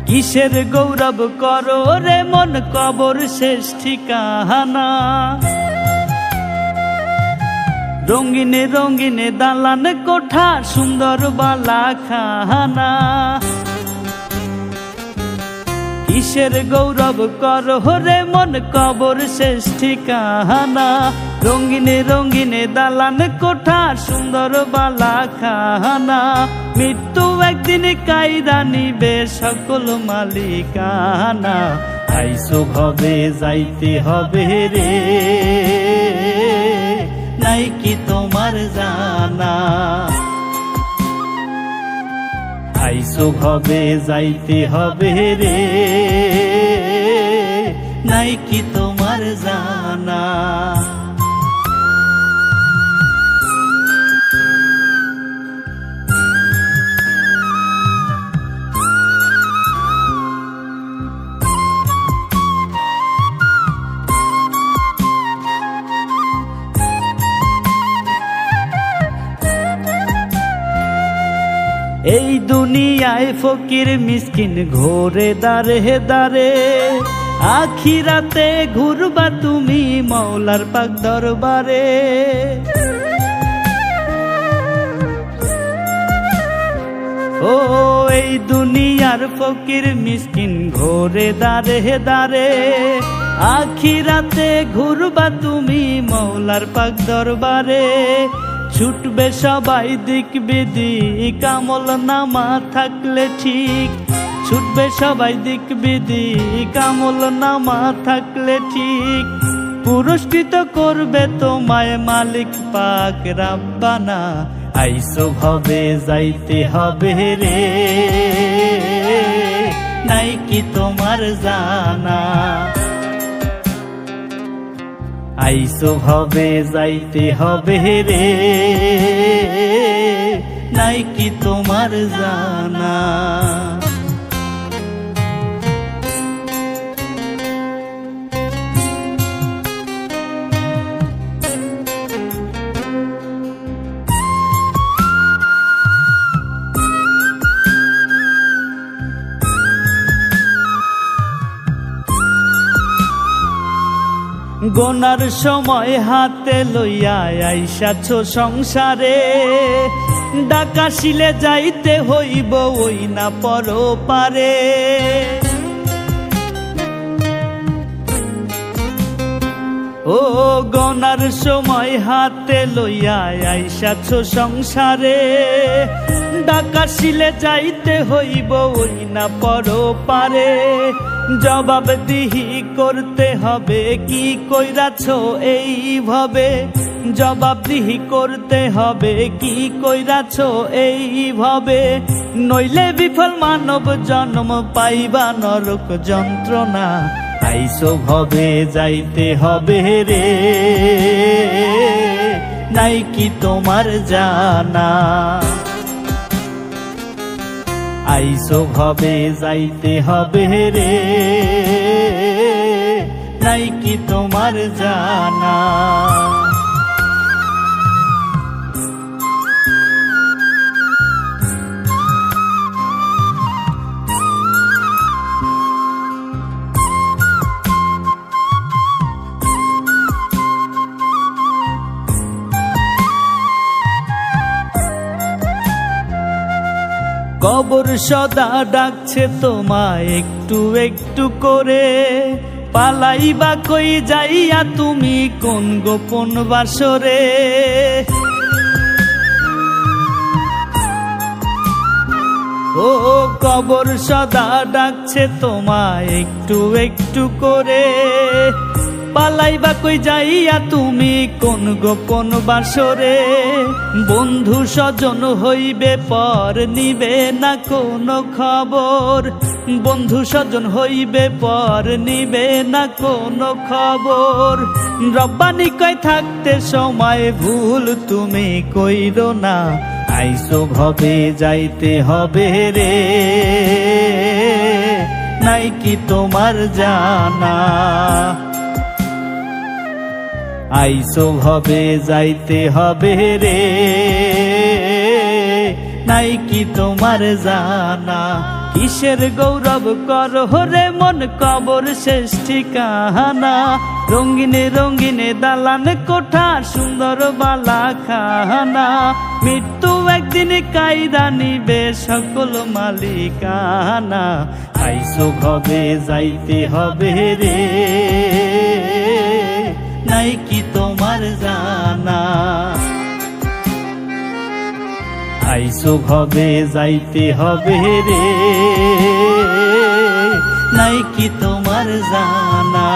কিসের গৌরব করো রে মন, কবর শেষ ঠিকানা। রঙিনে রঙিনে দালান কোঠা, সুন্দর বালা খানা। কিসের গৌরব করো রে মন, কবর শেষ ঠিকানা। রঙিনে রঙিনে দালান কোঠা, সুন্দর বালা খানা। মৃত্যু একদিন কাইরা নিবে সকল মালিকানা। আইসো ভবে যাইতে হবে রে, নাই কি তোমার জানা। আইসো ভবে যাইতে হবে রে, নাই কি তোমার জানা। এই দুনিয়ায় ফকির মিসকিন ঘোরে দারে দারে। আখিরাতে ঘুরবা তুমি মৌলার পাক দরবারে। ও এই দুনিয়ার ফকির মিসকিন ঘোরে দারে দারে। আখিরাতে ঘুরবা তুমি মৌলার পাক দরবারে। ছুটবে সবাই দিক বিদিক, আমল নামা থাকলে ঠিক। ছুটবে সবাই দিক বিদিক, আমল নামা থাকলে ঠিক। পুরস্কৃত করবে তোমায় মালিক পাক রাব্বানা। আইসো ভবে যাইতে হবে রে, নাই কি তোমার জানা। আইসো ভবে যাইতে হবে রে, নাই কি তোমার জানা। গোনার সময় হাতে লইয়া আইসাছো সংসারে। ডাকাশিলে যাইতে হইব ওই না পরপারে। ও গোনার সময় হাতে লইয়া আইসাছো সংসারে। ডাকাশিলে যাইতে হইব ওই না পরপারে। জবাবদিহি করতে হবে কি কইরাছো এইভাবে। জবাবদিহি করতে হবে কি কইরাছো এইভাবে। নইলে বিফল মানব জন্ম পাইবা নরক যন্ত্রণা। আইসো ভবে যাইতে হবে রে, নাই কি তোমার জানা। আইসো ভবে যাইতে হবে রে, নাই কি তোমার জানা। কবর সদা ডাকছে তোমায় একটু একটু করে। পালাইবা কই যাইয়া তুমি কোন গোপন বাসরে। ও কবর সদা ডাকছে তোমায় একটু একটু করে। পালাইবা কই যাইয়া তুমি কোন গোপন বাসরে, বন্ধু স্বজন হইবে পর নিবে না কোনো খবর, বন্ধু স্বজন হইবে পর নিবে না কোনো খবর। রব্বানি কয় থাকতে সময় ভুল তুমি কইরো না, আইসো ভবে যাইতে হবে রে, নাই কি তোমার জানা। আইসো ভবে যাইতে হবে রে, নাই কি তোমার জানা। কিসের গৌরব করো রে মন কবর শেষ ঠিকানা, রঙিনে রঙিনে দালান কোঠা সুন্দর বালা খানা, মৃত্যু একদিন কাইরা নিবে সকল মালিকানা। আইসো ভবে যাইতে হবে রে, নাই কি তোমার জানা। আইসো ভবে যাইতে হবে রে, নাই কি তোমার জানা।